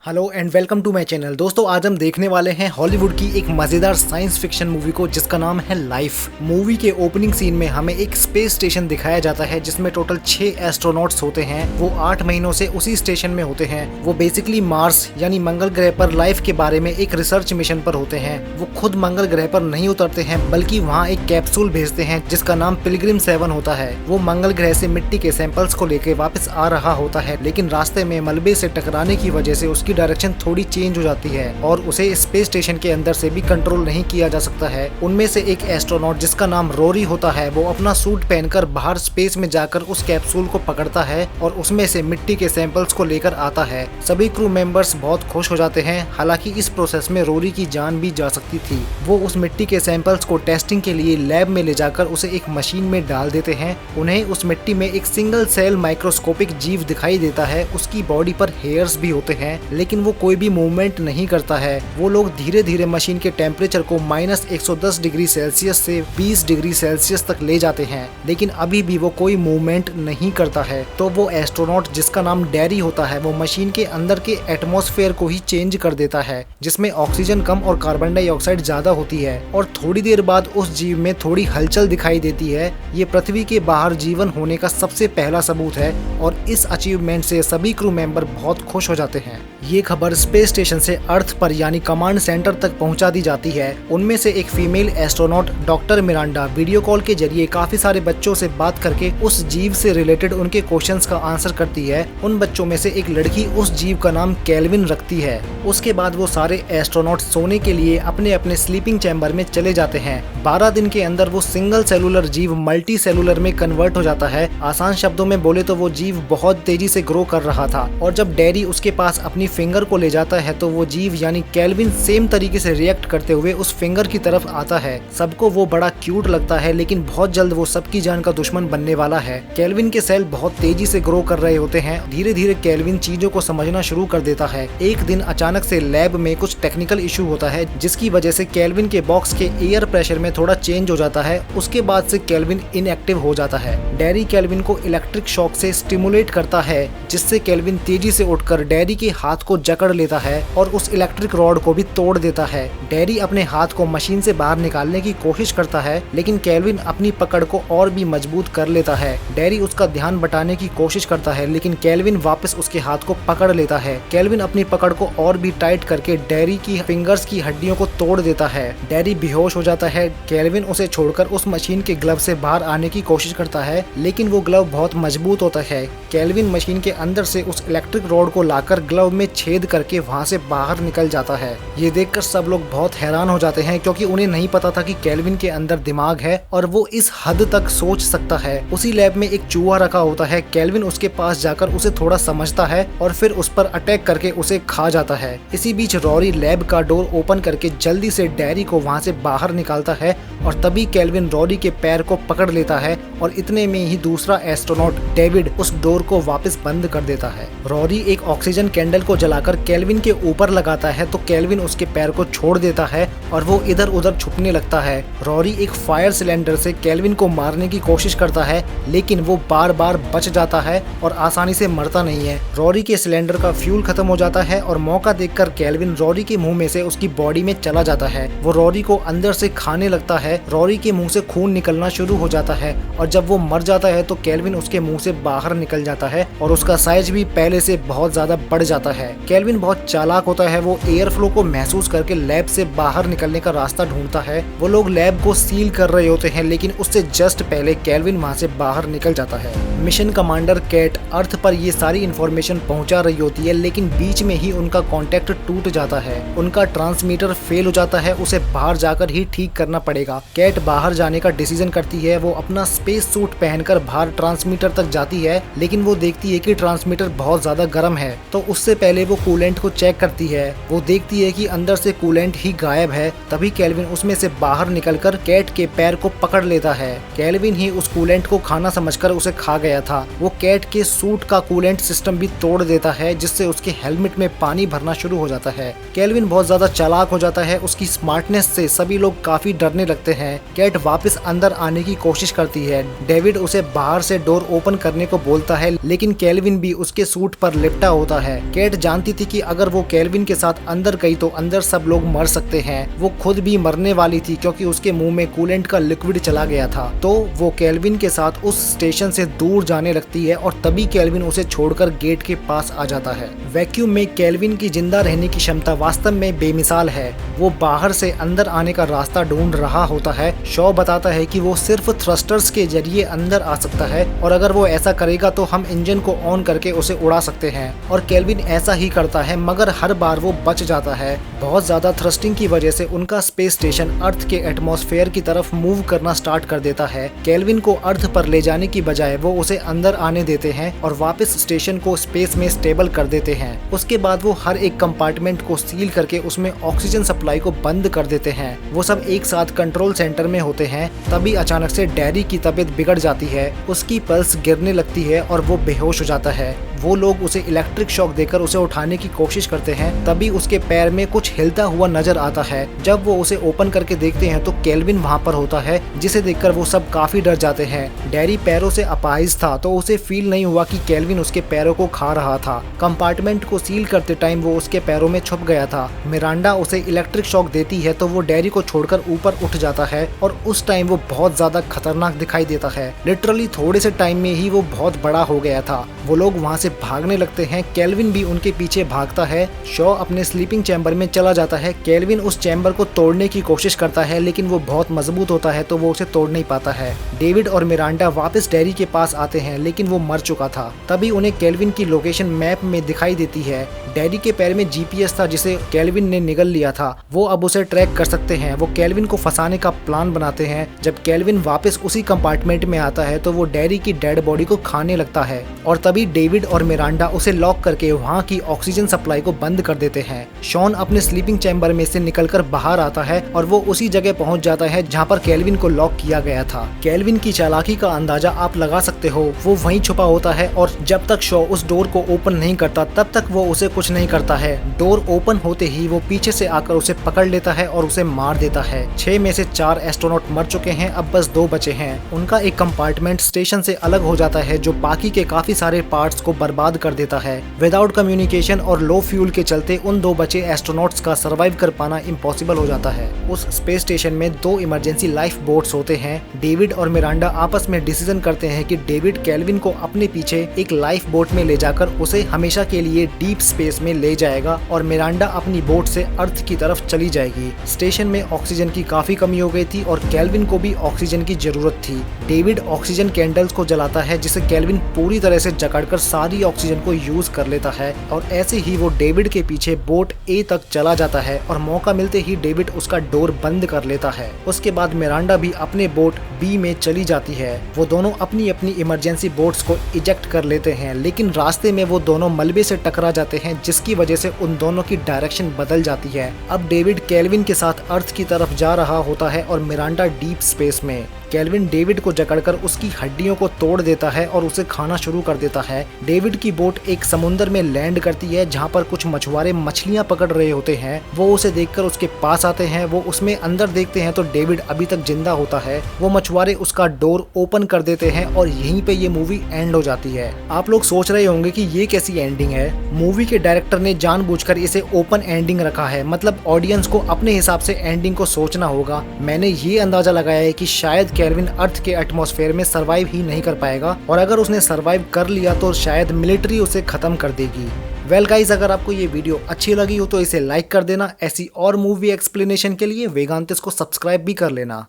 Hello and welcome to my channel. दोस्तों आज हम देखने वाले हैं हॉलीवुड की एक मजेदार साइंस फिक्शन मूवी को जिसका नाम है लाइफ। मूवी के ओपनिंग सीन में हमें एक स्पेस स्टेशन दिखाया जाता है जिसमें टोटल 6 एस्ट्रोनॉट्स होते हैं। वो 8 महीनों से उसी स्टेशन में होते हैं। वो बेसिकली मार्स यानी मंगल ग्रह पर लाइफ के बारे में एक रिसर्च मिशन पर होते हैं। वो खुद मंगल ग्रह पर नहीं उतरते हैं बल्कि वहाँ एक कैप्सूल भेजते हैं जिसका नाम पिलग्रिम 7 होता है। वो मंगल ग्रह से मिट्टी के सैंपल्स को लेकर वापस आ रहा होता है, लेकिन रास्ते में मलबे से टकराने की वजह से उसकी डायरेक्शन थोड़ी चेंज हो जाती है और उसे स्पेस स्टेशन के अंदर से भी कंट्रोल नहीं किया जा सकता है। उनमें से एक एस्ट्रोनॉट जिसका नाम रोरी होता है वो अपना सूट पहनकर बाहर स्पेस में जाकर उस कैप्सूल को पकड़ता है और उसमें से मिट्टी के सैंपल्स को लेकर आता है। सभी क्रू मेंबर्स बहुत खुश हो जाते हैं। हालांकि इस प्रोसेस में रोरी की जान भी जा सकती थी। वो उस मिट्टी के सैंपल्स को टेस्टिंग के लिए लैब में ले जाकर उसे एक मशीन में डाल देते हैं। उन्हें उस मिट्टी में एक सिंगल सेल माइक्रोस्कोपिक जीव दिखाई देता है। उसकी बॉडी पर हेयर्स भी होते हैं लेकिन वो कोई भी मूवमेंट नहीं करता है। वो लोग धीरे धीरे मशीन के टेम्परेचर को -110 डिग्री सेल्सियस से 20 डिग्री सेल्सियस तक ले जाते हैं, लेकिन अभी भी वो कोई मूवमेंट नहीं करता है। तो वो एस्ट्रोनॉट जिसका नाम डैरी होता है वो मशीन के अंदर के एटमॉस्फेयर को ही चेंज कर देता है जिसमें ऑक्सीजन कम और कार्बन डाइऑक्साइड ज्यादा होती है। और थोड़ी देर बाद उस जीव में थोड़ी हलचल दिखाई देती है। ये पृथ्वी के बाहर जीवन होने का सबसे पहला सबूत है और इस अचीवमेंट से सभी क्रू मेंबर बहुत खुश हो जाते हैं। ये खबर स्पेस स्टेशन से अर्थ पर यानी कमांड सेंटर तक पहुंचा दी जाती है। उनमें से एक female astronaut doctor Miranda video call के जरिए काफी सारे बच्चों से बात करके उस जीव से रिलेटेड उनके क्वेश्चंस का आंसर करती है। उन बच्चों में से एक लड़की उस जीव का नाम केल्विन रखती है। उसके बाद वो सारे एस्ट्रोनॉट सोने के लिए अपने अपने स्लीपिंग चैम्बर में चले जाते हैं। 12 दिन के अंदर वो सिंगल सेलुलर जीव मल्टी सेलुलर में कन्वर्ट हो जाता है। आसान शब्दों में बोले तो वो जीव बहुत तेजी से ग्रो कर रहा था और जब डैडी उसके पास अपनी फिंगर को ले जाता है तो वो जीव यानी केल्विन सेम तरीके से रिएक्ट करते हुए उस फिंगर की तरफ आता है। सबको वो बड़ा क्यूट लगता है लेकिन बहुत जल्द वो सबकी जान का दुश्मन बनने वाला है। केल्विन के सेल बहुत तेजी से ग्रो कर रहे होते हैं। धीरे धीरे केल्विन चीजों को समझना शुरू कर देता है। एक दिन अचानक से लैब में कुछ टेक्निकल इशू होता है जिसकी वजह से केल्विन के बॉक्स के एयर प्रेशर में थोड़ा चेंज हो जाता है। उसके बाद से केल्विन इनएक्टिव हो जाता है। डैरी केल्विन को इलेक्ट्रिक शॉक से स्टिमुलेट करता है जिससे केल्विन तेजी से उठकर डैरी के हाथ को जकड़ लेता है और उस इलेक्ट्रिक रॉड को भी तोड़ देता है। डैरी अपने हाथ को मशीन से बाहर निकालने की कोशिश करता है लेकिन केल्विन अपनी पकड़ को और भी मजबूत कर लेता है। डैरी उसका ध्यान बटाने की कोशिश करता है लेकिन केल्विन वापस उसके हाथ को पकड़ लेता है। केल्विन अपनी पकड़ को और भी टाइट करके डैरी की फिंगर्स की हड्डियों को तोड़ देता है। डैरी बेहोश हो जाता है। केल्विन उसे छोड़कर उस मशीन के ग्लव से बाहर आने की कोशिश करता है लेकिन वो ग्लव बहुत मजबूत होता है। केल्विन मशीन के अंदर से उस इलेक्ट्रिक रॉड को लाकर ग्लव में छेद करके वहाँ से बाहर निकल जाता है। ये देखकर सब लोग बहुत हैरान हो जाते हैं क्योंकि उन्हें नहीं पता था कि केल्विन के अंदर दिमाग है और वो इस हद तक सोच सकता है। उसी लैब में एक चूहा रखा होता है। केल्विन उसके पास जाकर उसे थोड़ा समझता है और फिर उस पर अटैक करके उसे खा जाता है। इसी बीच रोरी लैब का डोर ओपन करके जल्दी से डैरी को वहाँ से बाहर निकालता है और तभी केल्विन रोरी के पैर को पकड़ लेता है और इतने में ही दूसरा एस्ट्रोनॉट डेविड उस डोर को वापस बंद कर देता है। रोरी एक ऑक्सीजन कैंडल को जलाकर केल्विन के ऊपर लगाता है तो केल्विन उसके पैर को छोड़ देता है और वो इधर उधर छुपने लगता है। रोरी एक फायर सिलेंडर से केल्विन को मारने की कोशिश करता है लेकिन वो बार बार बच जाता है और आसानी से मरता नहीं है। रोरी के सिलेंडर का फ्यूल खत्म हो जाता है और मौका देखकर केल्विन रोरी के मुंह में से उसकी बॉडी में चला जाता है। वो रोरी को अंदर से खाने लगता है। रोरी के मुंह से खून निकलना शुरू हो जाता है और जब वो मर जाता है तो केल्विन उसके मुंह से बाहर निकल जाता है और उसका साइज भी पहले से बहुत ज्यादा बढ़ जाता है। केल्विन बहुत चालाक होता है। वो एयर फ्लो को महसूस करके लैब से बाहर निकलने का रास्ता ढूंढता है। वो लोग लैब को सील कर रहे होते हैं लेकिन उससे जस्ट पहले केल्विन वहां से बाहर निकल जाता है। मिशन कमांडर कैट अर्थ पर ये सारी इंफॉर्मेशन पहुंचा रही होती है लेकिन बीच में ही उनका कांटेक्ट टूट जाता है। उनका ट्रांसमीटर फेल हो जाता है। उसे बाहर जाकर ही ठीक करना पड़ेगा। कैट बाहर जाने का डिसीजन करती है। वो अपना स्पेस सूट पहनकर बाहर ट्रांसमीटर तक जाती है लेकिन वो देखती है कि ट्रांसमीटर बहुत ज्यादा गर्म है तो उससे पहले वो कूलेंट को चेक करती है। वो देखती है कि अंदर से कूलेंट ही गायब है। तभी केल्विन उसमें से बाहर निकलकर कैट के पैर को पकड़ लेता है। केल्विन ही उस कूलेंट को खाना समझकर उसे खा गया था। वो कैट के सूट का कूलेंट सिस्टम भी तोड़ देता है जिससे उसके हेलमेट में पानी भरना शुरू हो जाता है। केल्विन बहुत ज्यादा चालाक हो जाता है। उसकी स्मार्टनेस से सभी लोग काफी डरने लगते हैं। कैट वापस अंदर आने की कोशिश करती है। डेविड उसे बाहर से डोर ओपन करने को बोलता है लेकिन केल्विन भी उसके सूट पर लिपटा होता है। कैट जानती थी कि अगर वो केल्विन के साथ अंदर गई तो अंदर सब लोग मर सकते हैं। वो खुद भी मरने वाली थी क्योंकि उसके मुंह में कूलेंट का लिक्विड चला गया था। तो वो केल्विन के साथ उस स्टेशन से दूर जाने लगती है और तभी केल्विन उसे छोड़कर गेट के पास आ जाता है। वैक्यूम में केल्विन की जिंदा रहने की क्षमता वास्तव में बेमिसाल है। वो बाहर से अंदर आने का रास्ता ढूंढ रहा होता है। शॉ बताता है कि वो सिर्फ थ्रस्टर्स के जरिए अंदर आ सकता है और अगर वो ऐसा करेगा तो हम इंजन को ऑन करके उसे उड़ा सकते हैं। और केल्विन ऐसा ही करता है मगर हर बार वो बच जाता है। बहुत ज्यादा थ्रस्टिंग की वजह से उनका स्पेस स्टेशन अर्थ के एटमॉस्फेयर की तरफ मूव करना स्टार्ट कर देता है। केल्विन को अर्थ पर ले जाने की बजाय वो उसे अंदर आने देते हैं और वापस स्टेशन को स्पेस में स्टेबल कर देते हैं। उसके बाद वो हर एक कंपार्टमेंट को सील करके उसमें ऑक्सीजन सप्लाई को बंद कर देते हैं। वो सब एक साथ कंट्रोल सेंटर में होते हैं। तभी अचानक से डैरी की तबीयत बिगड़ जाती है। उसकी पल्स गिरने लगती है और वो बेहोश हो जाता है। वो लोग उसे इलेक्ट्रिक शॉक देकर उसे उठाने की कोशिश करते हैं। तभी उसके पैर में कुछ हिलता हुआ नजर आता है। जब वो उसे ओपन करके देखते हैं तो केल्विन वहाँ पर होता है, जिसे देखकर वो सब काफी डर जाते हैं। डैरी पैरों से अपाहिज था तो उसे फील नहीं हुआ कि केल्विन उसके पैरों को खा रहा था। कंपार्टमेंट को सील करते टाइम वो उसके पैरों में छुप गया था। मिरांडा उसे इलेक्ट्रिक शॉक देती है तो वो डैरी को छोड़कर ऊपर उठ जाता है और उस टाइम वो बहुत ज्यादा खतरनाक दिखाई देता है। लिटरली थोड़े से टाइम में ही वो बहुत बड़ा हो गया था। वो लोग वहाँ से भागने लगते हैं। केल्विन भी उनके पीछे भागता है। शॉ अपने स्लीपिंग चैम्बर में चला जाता है। केल्विन उस चैम्बर को तोड़ने की कोशिश करता है लेकिन वो बहुत मजबूत होता है तो वो उसे तोड़ नहीं पाता है। डेविड और मिरांडा वापस डैरी के पास आते हैं लेकिन वो मर चुका था। तभी उन्हें केल्विन की लोकेशन मैप में दिखाई देती है। डैरी के पैर में जीपीएस था जिसे केल्विन ने निगल लिया था। वो अब उसे ट्रैक कर सकते हैं। वो केल्विन को फंसाने का प्लान बनाते हैं। जब केल्विन वापस उसी कंपार्टमेंट में आता है तो वो डैरी की डेड बॉडी को खाने लगता है और तभी डेविड और मिरांडा उसे लॉक करके वहाँ की ऑक्सीजन सप्लाई को बंद कर देते हैं। शॉन अपने स्लीपिंग चैम्बर में से निकलकर बाहर आता है और वो उसी जगह पहुंच जाता है जहाँ पर केल्विन को लॉक किया गया था। केल्विन की चालाकी का अंदाजा आप लगा सकते हो। वो वहीं छुपा होता है और जब तक शॉ उस डोर को ओपन नहीं करता तब तक वो उसे कुछ नहीं करता है। डोर ओपन होते ही वो पीछे से आकर उसे पकड़ लेता है और उसे मार देता है। 6 में से 4 एस्ट्रोनॉट मर चुके हैं, अब बस 2 बचे हैं। उनका एक कंपार्टमेंट स्टेशन से अलग हो जाता है जो बाकी के काफी सारे पार्ट्स को बर्बाद कर देता है। विदाउट कम्युनिकेशन और लो फ्यूल के चलते उन 2 बचे एस्ट्रोनॉट्स का सर्वाइव कर पाना इम्पॉसिबल हो जाता है। उस स्पेस स्टेशन में 2 इमरजेंसी लाइफ बोट्स होते हैं। डेविड और मिरांडा आपस में डिसीजन करते हैं कि डेविड केल्विन को अपने पीछे एक लाइफ बोट में ले जाकर उसे हमेशा के लिए डीप स्पेस में ले जाएगा और मिरांडा अपनी बोट से अर्थ की तरफ चली जाएगी। स्टेशन में ऑक्सीजन की काफी कमी हो गई थी और केल्विन को भी ऑक्सीजन की जरूरत थी। डेविड ऑक्सीजन कैंडल्स को जलाता है जिसे केल्विन पूरी तरह से जकड़कर सारी ऑक्सीजन को यूज कर लेता है और ऐसे ही वो डेविड के पीछे बोट ए तक चला जाता है और मौका मिलते ही डेविड उसका डोर बंद कर लेता है। उसके बाद मिरांडा भी अपने बोट बी में चली जाती है। वो दोनों अपनी अपनी इमरजेंसी बोट्स को इजेक्ट कर लेते हैं लेकिन रास्ते में वो दोनों मलबे से टकरा जाते हैं जिसकी वजह से उन दोनों की डायरेक्शन बदल जाती है। अब डेविड केल्विन के साथ अर्थ की तरफ जा रहा होता है और मिरांडा डीप स्पेस में। केल्विन डेविड को जकड़कर उसकी हड्डियों को तोड़ देता है और उसे खाना शुरू कर देता है। डेविड की बोट एक समुद्र में लैंड करती है जहाँ पर कुछ मछुआरे मछलियां पकड़ रहे होते हैं। वो उसे देखकर उसके पास आते हैं। वो उसमें अंदर देखते हैं तो डेविड अभी तक जिंदा होता है। वो मछुआरे उसका डोर ओपन कर देते हैं और यहीं पे ये मूवी एंड हो जाती है। आप लोग सोच रहे होंगे कि ये कैसी एंडिंग है। मूवी के डायरेक्टर ने जानबूझकर इसे ओपन एंडिंग रखा है, मतलब ऑडियंस को अपने हिसाब से एंडिंग को सोचना होगा। मैंने ये अंदाजा लगाया है कि शायद केल्विन अर्थ के एटमॉस्फेयर में सरवाइव ही नहीं कर पाएगा और अगर उसने सरवाइव कर लिया तो शायद मिलिट्री उसे खत्म कर देगी। वेल गाइज, अगर आपको ये वीडियो अच्छी लगी हो तो इसे लाइक कर देना। ऐसी और मूवी एक्सप्लेनेशन के लिए वेगांतिस को सब्सक्राइब भी कर लेना।